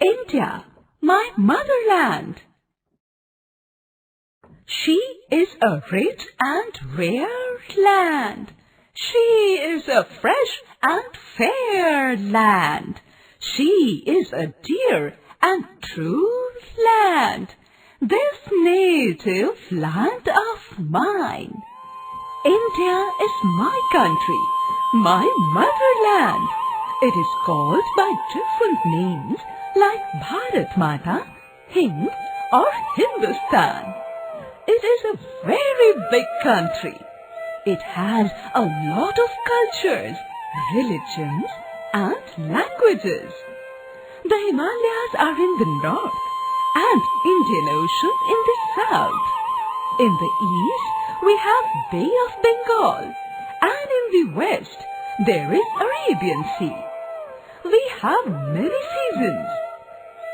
India, my motherland. She is a rich and rare land. She is a fresh and fair land. She is a dear and true land. This native land of mine. India is my country, my motherland. It is called by different names like Bharat Mata, Hind or Hindustan. It is a very big country. It has a lot of cultures, religions and languages. The Himalayas are in the north and Indian Ocean in the south. In the east we have Bay of Bengal and in the west there is Arabian Sea. We have many seasons.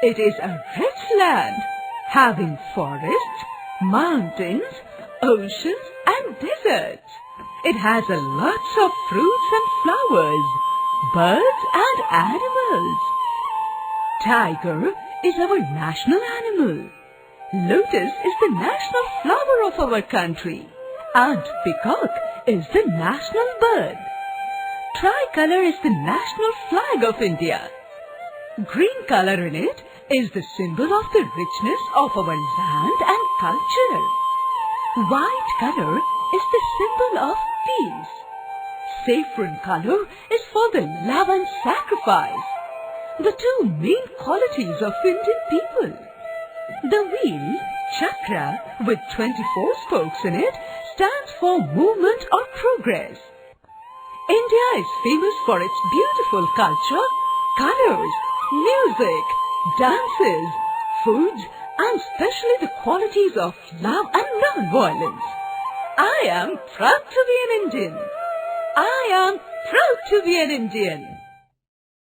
It is a rich land having forests, mountains, oceans and deserts. It has a lots of fruits and flowers, birds and animals. Tiger is our national animal. Lotus is the national flower of our country. And peacock is the national bird. Tricolour is the national flag of India. Green colour in it is the symbol of the richness of our land and culture. White colour is the symbol of peace. Saffron colour is for the love and sacrifice, the two main qualities of Indian people. The wheel, chakra, with 24 spokes in it, stands for movement or progress. India is famous for its beautiful culture, colours, music, dances, foods, and especially the qualities of love and non-violence. I am proud to be an Indian. I am proud to be an Indian.